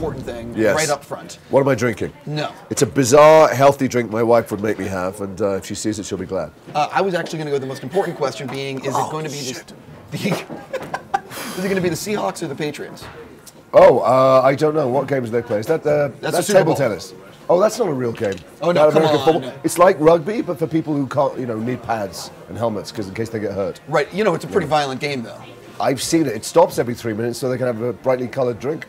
important thing Yes. right up front. What am I drinking? No. It's a bizarre, healthy drink my wife would make me have, and if she sees it, she'll be glad. I was actually going to go with the most important question being, is it going to be is it going to be the Seahawks or the Patriots? Oh, I don't know. What games do they play? Is that that's Super table Bowl. tennis? Oh, that's not a real game. Oh, no, That come American on. football. It's like rugby, but for people who can't, need pads and helmets because in case they get hurt. Right. It's a pretty violent game, though. I've seen it. It stops every 3 minutes so they can have a brightly coloured drink.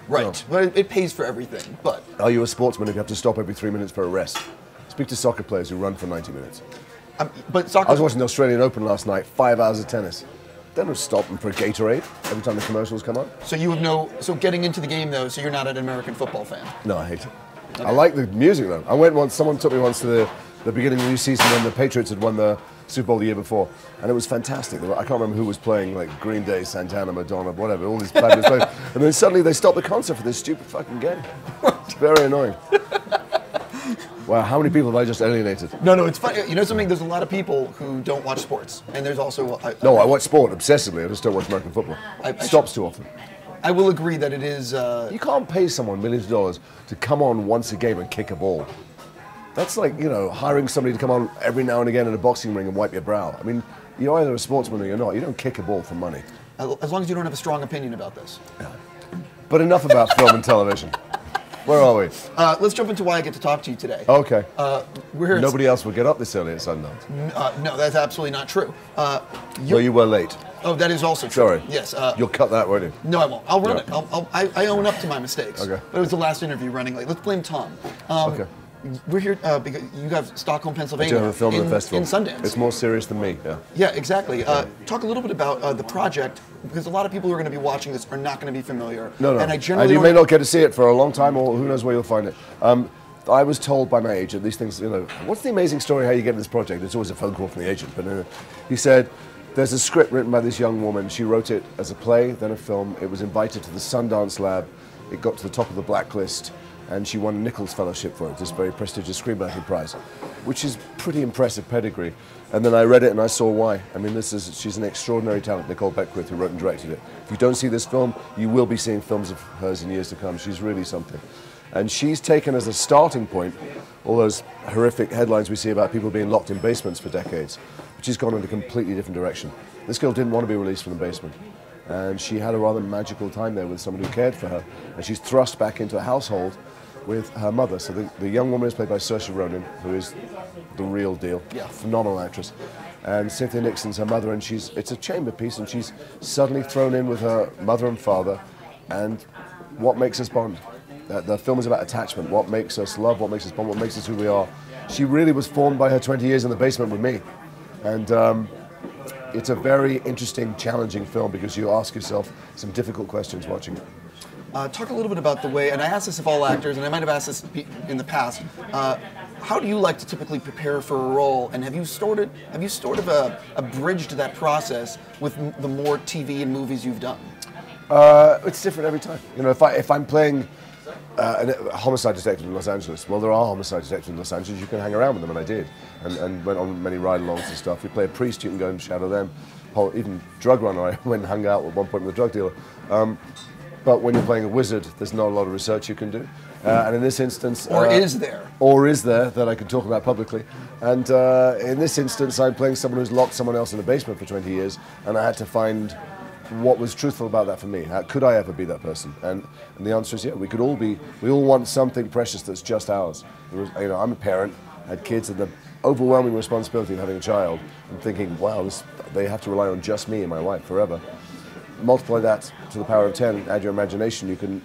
Right. Oh. Well, it pays for everything, but... Are you a sportsman if you have to stop every 3 minutes for a rest? Speak to soccer players who run for 90 minutes. But soccer... I was watching the Australian Open last night, 5 hours of tennis. They don't stop them for a Gatorade every time the commercials come on. So you have so getting into the game, though, so you're not an American football fan? No, I hate it. Okay. I like the music, though. I went once, someone took me once to the beginning of the new season when the Patriots had won the Super Bowl the year before, and it was fantastic. I can't remember who was playing, like Green Day, Santana, Madonna, whatever, all these fabulous players. And then suddenly they stopped the concert for this stupid fucking game. It's very annoying. Wow, how many people have I just alienated? No, it's funny. You know something? There's a lot of people who don't watch sports, and there's also... No, I watch sport obsessively. I just don't watch American football. Stops too often. I will agree that it is... You can't pay someone millions of dollars to come on once a game and kick a ball. That's like, hiring somebody to come on every now and again in a boxing ring and wipe your brow. I mean, you're either a sportsman or you're not. You don't kick a ball for money. As long as you don't have a strong opinion about this. Yeah. But enough about film and television. Where are we? Let's jump into why I get to talk to you today. Okay. We're here Nobody else would get up this early at Sundance. No, that's absolutely not true. Well, you were late. Oh, that is also true. Sorry. Yes. You'll cut that, won't you? No, I won't. I'll run it. I own up to my mistakes. Okay. But it was the last interview running late. Let's blame Tom. Okay. We're here because you have Stockholm, Pennsylvania. I do have a film festival. In Sundance. It's more serious than me, yeah. Yeah, exactly. Talk a little bit about the project, because a lot of people who are going to be watching this are not going to be familiar. No. And I generally you may not get to see it for a long time, or who knows where you'll find it. I was told by my agent, these things, what's the amazing story how you get in this project? It's always a phone call from the agent. But he said, there's a script written by this young woman. She wrote it as a play, then a film. It was invited to the Sundance Lab. It got to the top of the blacklist. And she won a Nichols Fellowship for it, this very prestigious screenwriting prize, which is pretty impressive pedigree. And then I read it and I saw why. I mean, she's an extraordinary talent, Nikole Beckwith, who wrote and directed it. If you don't see this film, you will be seeing films of hers in years to come. She's really something. And she's taken as a starting point all those horrific headlines we see about people being locked in basements for decades, but she's gone in a completely different direction. This girl didn't want to be released from the basement. And she had a rather magical time there with someone who cared for her. And she's thrust back into a household with her mother. So the young woman is played by Saoirse Ronan, who is the real deal, phenomenal actress. And Cynthia Nixon's her mother, and it's a chamber piece, and she's suddenly thrown in with her mother and father, and what makes us bond. The film is about attachment, what makes us love, what makes us bond, what makes us who we are. She really was formed by her 20 years in the basement with me. And it's a very interesting, challenging film because you ask yourself some difficult questions watching it. Talk a little bit about the way, and I asked this of all actors, and I might have asked this in the past. How do you like to typically prepare for a role, and have you sort of abridged that process with the more TV and movies you've done? It's different every time. If I'm playing a homicide detective in Los Angeles, well, there are homicide detectives in Los Angeles. You can hang around with them, and I did, and went on many ride-alongs and stuff. You play a priest, you can go and shadow them. Even drug runner, I went and hung out at one point with a drug dealer. But when you're playing a wizard, there's not a lot of research you can do. And in this instance... Or is there? Or is there, that I can talk about publicly. And in this instance, I'm playing someone who's locked someone else in a basement for 20 years, and I had to find what was truthful about that for me. How could I ever be that person? And the answer is, yeah, we all want something precious that's just ours. I'm a parent, had kids, and the overwhelming responsibility of having a child, and thinking, wow, they have to rely on just me and my wife forever. Multiply that to the power of 10, add your imagination,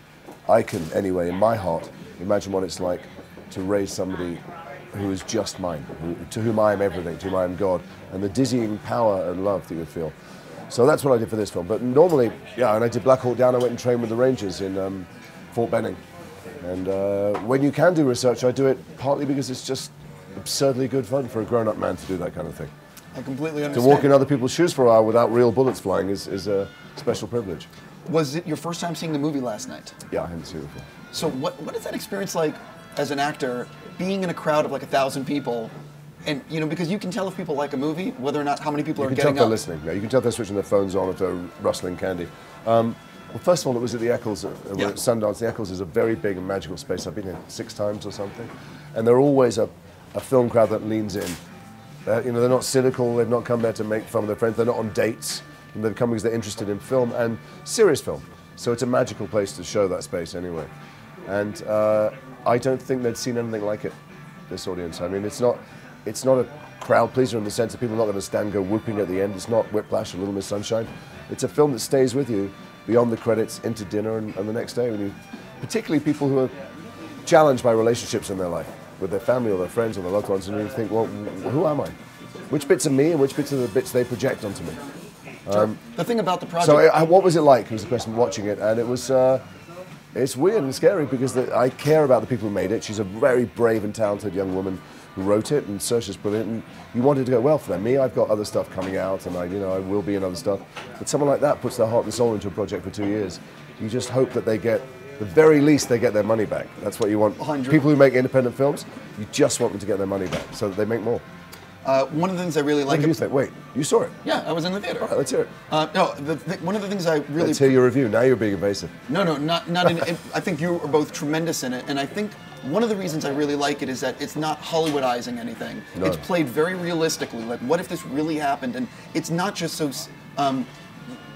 I can anyway, in my heart, imagine what it's like to raise somebody who is just mine, to whom I am everything, to whom I am God, and the dizzying power and love that you feel. So that's what I did for this film. But normally, yeah, and I did Black Hawk Down, I went and trained with the Rangers in Fort Benning. And when you can do research, I do it partly because it's just absurdly good fun for a grown-up man to do that kind of thing. I completely understand. To walk in other people's shoes for a while without real bullets flying is a special privilege. Was it your first time seeing the movie last night? Yeah, I hadn't seen it before. So what is that experience like as an actor, being in a crowd of like 1,000 people, and because you can tell if people like a movie, whether or not how many people are getting up. You can tell if they're listening. Yeah, you can tell if they're switching their phones on, if they're rustling candy. Well, first of all, it was at the Eccles, Yeah. at Sundance. The Eccles is a very big and magical space. I've been in 6 times or something. And they're always a film crowd that leans in. You know, they're not cynical, they've not come there to make fun of their friends, they're not on dates. And they've come because they're interested in film and serious film. So it's a magical place to show that space anyway. And I don't think they'd seen anything like it, this audience. I mean, it's not a crowd pleaser in the sense that people are not going to stand and go whooping at the end. It's not Whiplash or Little Miss Sunshine. It's a film that stays with you beyond the credits, into dinner and the next day. When you, particularly people who are challenged by relationships in their life, with their family or their friends or their loved ones, and you think, well, who am I? Which bits are me and which bits are the bits they project onto me? The thing about the project... So what was it like, was the question, watching it? And it was, it's weird and scary because I care about the people who made it. She's a very brave and talented young woman who wrote it, and Saoirse's brilliant, and you wanted to go well for them. Me, I've got other stuff coming out, and I will be in other stuff. But someone like that puts their heart and soul into a project for 2 years. You just hope that they get, the very least, they get their money back. That's what you want. 100. People who make independent films, you just want them to get their money back so that they make more. One of the things I really like... What did you think? Wait, you saw it? Yeah, I was in the theater. All right, let's hear it. No, one of the things I really... Let's hear your review. Now you're being evasive. No, not in... I think you are both tremendous in it, and I think one of the reasons I really like it is that it's not Hollywoodizing anything. No. It's played very realistically. Like, what if this really happened? And it's not just so...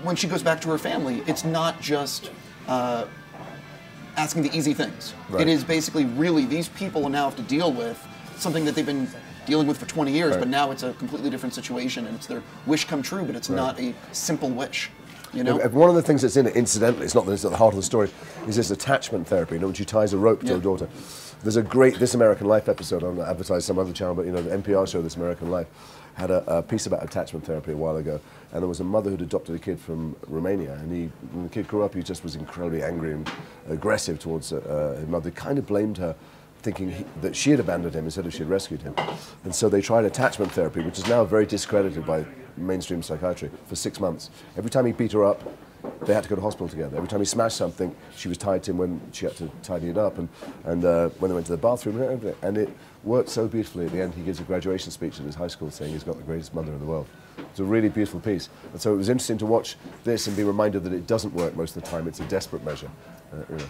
when she goes back to her family, it's not just asking the easy things. Right. It is basically really, these people now have to deal with something that they've been dealing with for 20 years, Right. but now it's a completely different situation, and it's their wish come true, but it's not a simple wish. You know? One of the things that's in it, incidentally, it's not that it's at the heart of the story, is this attachment therapy, when she ties a rope to her daughter. There's a great This American Life episode, I'm going to advertise some other channel, but the NPR show This American Life had a piece about attachment therapy a while ago, and there was a mother who'd adopted a kid from Romania, and when the kid grew up, he just was incredibly angry and aggressive towards his mother. They kind of blamed her, thinking that she had abandoned him instead of she had rescued him. And so they tried attachment therapy, which is now very discredited by mainstream psychiatry, for 6 months. Every time he beat her up, they had to go to hospital together. Every time he smashed something, she was tied to him when she had to tidy it up, and when they went to the bathroom and everything. And it worked so beautifully. At the end, he gives a graduation speech at his high school saying he's got the greatest mother in the world. It's a really beautiful piece. And so it was interesting to watch this and be reminded that it doesn't work most of the time. It's a desperate measure.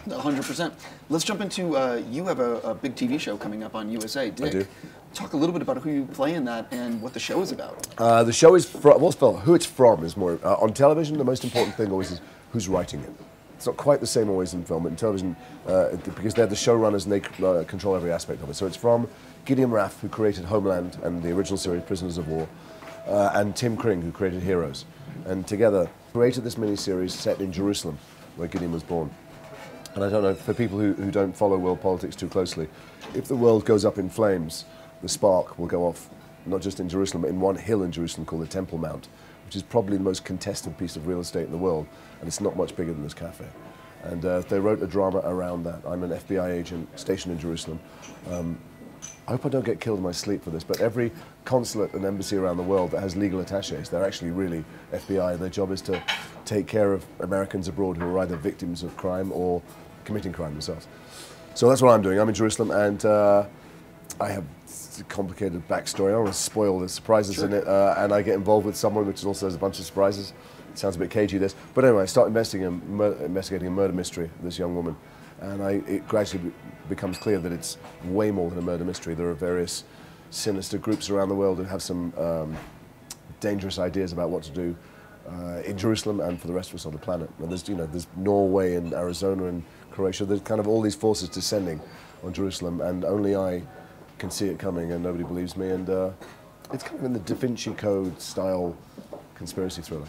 100%. Let's jump into, you have a big TV show coming up on USA. Dick, I do. Talk a little bit about who you play in that and what the show is about. The show is, who it's from is more, on television, the most important thing always is who's writing it. It's not quite the same always in film, but in television, because they're the showrunners and they control every aspect of it. So it's from Gideon Raff, who created Homeland and the original series Prisoners of War, and Tim Kring, who created Heroes. And together created this miniseries set in Jerusalem, where Gideon was born. And I don't know, for people who don't follow world politics too closely, if the world goes up in flames, the spark will go off, not just in Jerusalem, but in one hill in Jerusalem called the Temple Mount, which is probably the most contested piece of real estate in the world, and it's not much bigger than this cafe. And they wrote a drama around that. I'm an FBI agent stationed in Jerusalem. I hope I don't get killed in my sleep for this, but every consulate and embassy around the world that has legal attaches, they're actually really FBI. Their job is to take care of Americans abroad who are either victims of crime or committing crime themselves. So that's what I'm doing. I'm in Jerusalem, and I have a complicated backstory. I don't want to spoil the surprises in it, and I get involved with someone which also has a bunch of surprises. It sounds a bit cagey, this. But anyway, I start investigating a murder mystery of this young woman, and it gradually becomes clear that it's way more than a murder mystery. There are various sinister groups around the world who have some dangerous ideas about what to do in Jerusalem and for the rest of us on the planet. And there's Norway and Arizona and Croatia. There's kind of all these forces descending on Jerusalem, and only I can see it coming, and nobody believes me. And it's kind of in the Da Vinci Code-style conspiracy thriller.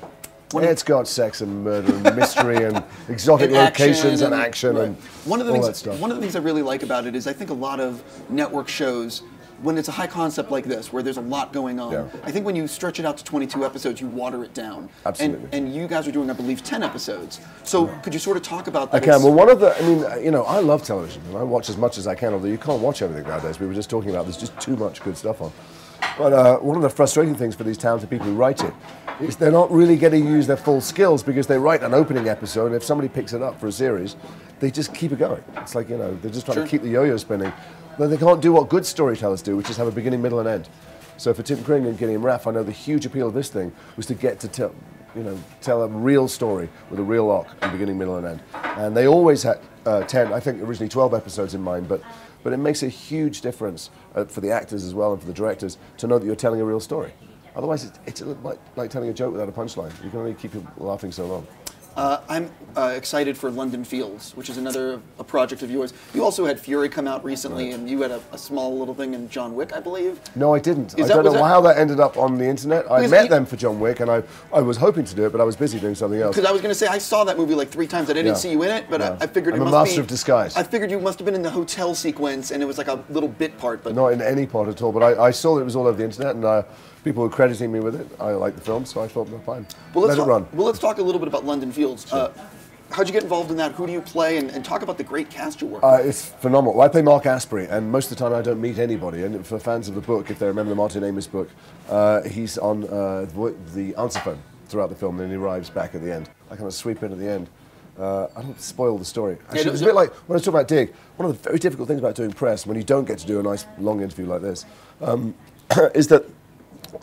It's got sex and murder and mystery and exotic locations and action and all that stuff. One of the things I really like about it is I think a lot of network shows, when it's a high concept like this, where there's a lot going on, I think when you stretch it out to 22 episodes, you water it down. Absolutely. And you guys are doing, I believe, 10 episodes. So could you sort of talk about that? I can. Well, I love television, and I watch as much as I can, although you can't watch everything nowadays. We were just talking about there's just too much good stuff on. But one of the frustrating things for these talented people who write it is they're not really getting to use their full skills, because they write an opening episode, and if somebody picks it up for a series, they just keep it going. It's like, they're just trying to keep the yo-yo spinning. But they can't do what good storytellers do, which is have a beginning, middle, and end. So for Tim Kring and Gideon Raff, I know the huge appeal of this thing was to get to tell a real story with a real arc in beginning, middle, and end. And they always had 10, I think originally 12 episodes in mind, but it makes a huge difference for the actors as well and for the directors to know that you're telling a real story. Otherwise, it's like telling a joke without a punchline. You can only keep people laughing so long. I'm excited for London Fields, which is another project of yours. You also had Fury come out recently, and you had a small little thing in John Wick, I believe. No, I didn't. I don't know how that ended up on the internet. I met them for John Wick, and I was hoping to do it, but I was busy doing something else. Because I was going to say, I saw that movie like 3 times. I didn't see you in it, but I figured I'm a master of disguise. I figured you must have been in the hotel sequence, and it was like a little bit part. But not in any part at all, but I saw that it was all over the internet, and people were crediting me with it. I liked the film, so I thought, well, fine. Let it run. Well, let's talk a little bit about London Fields. Sure. How'd you get involved in that? Who do you play? And talk about the great cast you work with. It's phenomenal. Well, I play Mark Asprey, and most of the time I don't meet anybody. And for fans of the book, if they remember the Martin Amis book, he's on the answer phone throughout the film, and then he arrives back at the end. I kind of sweep in at the end. I don't spoil the story. Actually, it's a bit like when I was talking about Dig. One of the very difficult things about doing press, when you don't get to do a nice long interview like this, is that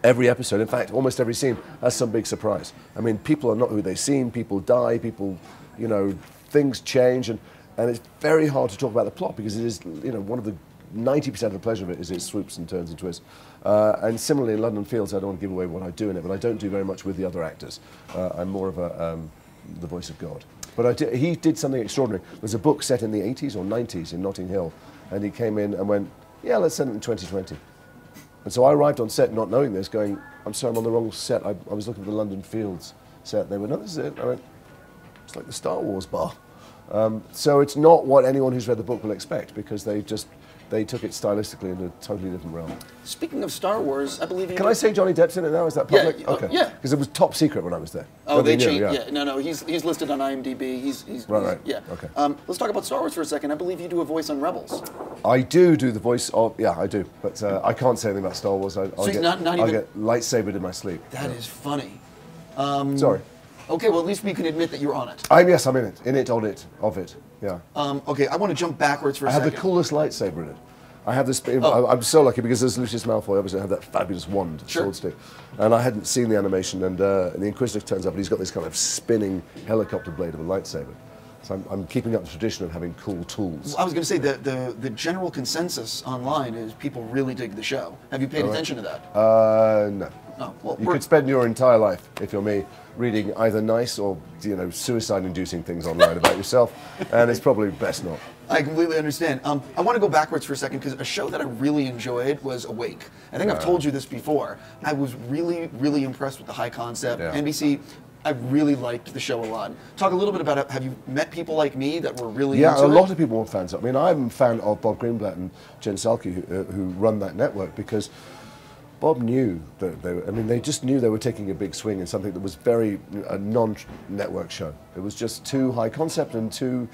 every episode, in fact, almost every scene, has some big surprise. I mean, people are not who they seem, people die, things change, and it's very hard to talk about the plot because it is, one of the 90% of the pleasure of it is its swoops and turns and twists. And similarly in London Fields, I don't want to give away what I do in it, but I don't do very much with the other actors. I'm more of the voice of God. But he did something extraordinary. There's a book set in the 80s or 90s in Notting Hill, and he came in and went, yeah, let's set it in 2020. And so I arrived on set not knowing this, going, I'm sorry, I'm on the wrong set. I was looking for the London Fields set. They went, no, this is it. I went, it's like the Star Wars bar. So it's not what anyone who's read the book will expect, because they took it stylistically in a totally different realm. Speaking of Star Wars, I believe you... Can I say Johnny Depp's in it now? Is that public? Yeah. Okay. Yeah. Because it was top secret when I was there. Oh, nobody they changed. Yeah. No. He's listed on IMDb. He's right. Yeah. Okay. Let's talk about Star Wars for a second. I believe you do a voice on Rebels. I do the voice of... Yeah, I do. But I can't say anything about Star Wars. I'll get lightsabered in my sleep. That is funny. Sorry. Okay, well, at least we can admit that you're on it. Yes, I'm in it. In it, on it, of it. Yeah. Okay, I want to jump backwards for a second. I have the coolest lightsaber in it. I have this. I'm so lucky because there's Lucius Malfoy. Obviously, I have that fabulous wand, sword stick, and I hadn't seen the animation. And the Inquisitor turns up, and he's got this kind of spinning helicopter blade of a lightsaber. So I'm keeping up the tradition of having cool tools. Well, I was going to say the general consensus online is people really dig the show. Have you paid attention to that? No. Oh, well, you could spend your entire life, if you're me, reading either nice or suicide-inducing things online about yourself, and it's probably best not. I completely understand. I want to go backwards for a second because a show that I really enjoyed was Awake. I think I've told you this before. I was really, really impressed with the high concept. Yeah. NBC, I really liked the show a lot. Talk a little bit about it. Have you met people like me that were really into it? Yeah, a lot of people were fans. I mean, I'm a fan of Bob Greenblatt and Jen Salke, who run that network, because Bob knew that they just knew they were taking a big swing in something that was very a non-network show. It was just too high concept and too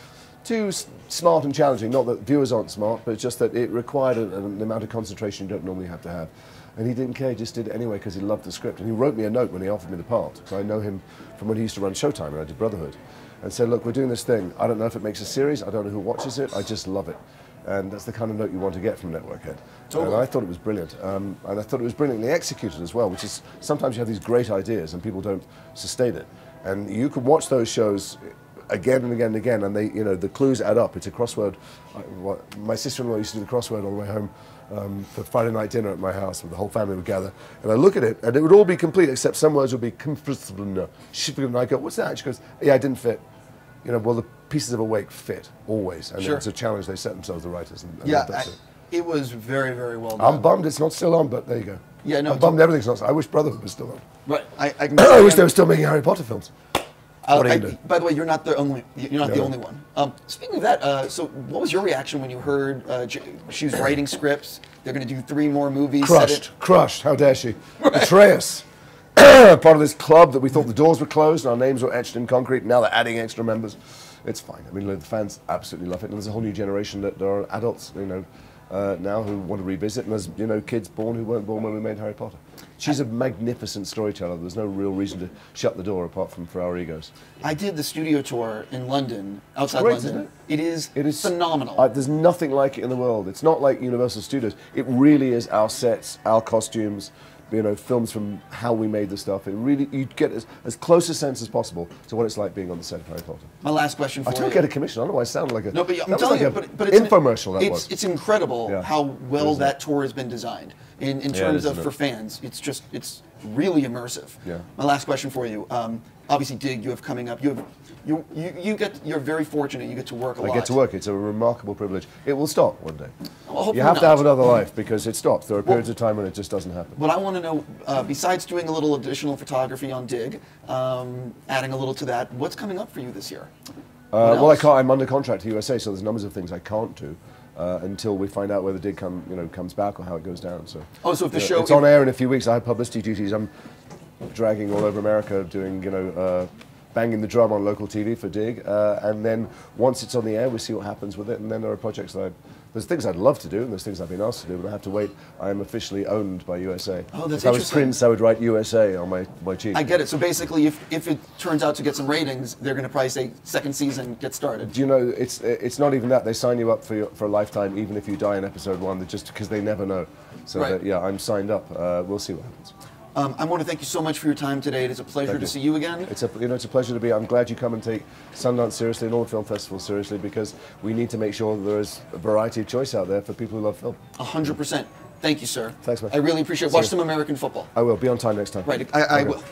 smart and challenging. Not that viewers aren't smart, but it's just that it required an amount of concentration you don't normally have to have. And he didn't care, he just did it anyway because he loved the script. And he wrote me a note when he offered me the part. So I know him from when he used to run Showtime and I did Brotherhood. And said, look, we're doing this thing. I don't know if it makes a series. I don't know who watches it. I just love it. And that's the kind of note you want to get from a network head. Totally. And I thought it was brilliant. And I thought it was brilliantly executed as well, which is sometimes you have these great ideas and people don't sustain it. And you could watch those shows again and again and again, and they, the clues add up. It's a crossword. My sister-in-law used to do the crossword on the way home for Friday night dinner at my house, where the whole family would gather. And I look at it, and it would all be complete, except some words would be and I go, what's that? She goes, yeah, it didn't fit. Well, the pieces of Awake fit, always. And it's a challenge they set themselves, the writers. And it was very, very well done. I'm bummed it's not still on, but there you go. Yeah, no, I'm bummed everything's not. I wish Brotherhood was still on. Right. I wish they were still making Harry Potter films. By the way, you're not the only one. Speaking of that, so what was your reaction when you heard she was writing scripts? They're going to do 3 more movies. Crushed. How dare she betray us? Part of this club that we thought the doors were closed and our names were etched in concrete. Now they're adding extra members. It's fine. I mean, the fans absolutely love it, and there's a whole new generation that there are adults, now who want to revisit, and there's kids born who weren't born when we made Harry Potter. She's a magnificent storyteller. There's no real reason to shut the door apart from for our egos. I did the studio tour in London, outside London. It is phenomenal. There's nothing like it in the world. It's not like Universal Studios. It really is our sets, our costumes, films from how we made the stuff. It really, you get as close a sense as possible to what it's like being on the set of Harry Potter. My last question for you. I don't get a commission. I don't know why I sound like a... No, but I'm that telling was you, like but an infomercial, that was. It's incredible how well that tour has been designed. In terms of, for fans, it's really immersive. Yeah. My last question for you. Obviously, Dig, you have coming up. You're very fortunate. You get to work a lot. I get to work. It's a remarkable privilege. It will stop one day. Well, you have to have another life because it stops. There are periods of time when it just doesn't happen. But I want to know, besides doing a little additional photography on Dig, adding a little to that, what's coming up for you this year? Well, I'm under contract to USA, so there's numbers of things I can't do. Until we find out whether Dig comes back or how it goes down. So, so if the show... It's on air in a few weeks. I have publicity duties. I'm dragging all over America doing, banging the drum on local TV for Dig. And then once it's on the air, we see what happens with it. And then there are projects that there's things I'd love to do, and there's things I've been asked to do, but I have to wait. I am officially owned by USA. Oh, that's if I was Prince, I would write USA on my cheek. I get it. So basically, if it turns out to get some ratings, they're going to probably say second season, get started. Do you know, it's not even that. They sign you up for a lifetime, even if you die in episode 1, just because they never know. So I'm signed up. We'll see what happens. I want to thank you so much for your time today. It is a pleasure to see you again. It's a pleasure to be. I'm glad you come and take Sundance seriously and all the film festivals seriously, because we need to make sure that there is a variety of choice out there for people who love film. 100%. Thank you, sir. Thanks, man. I really appreciate it. Watch some American football. I will. Be on time next time. Right. I will.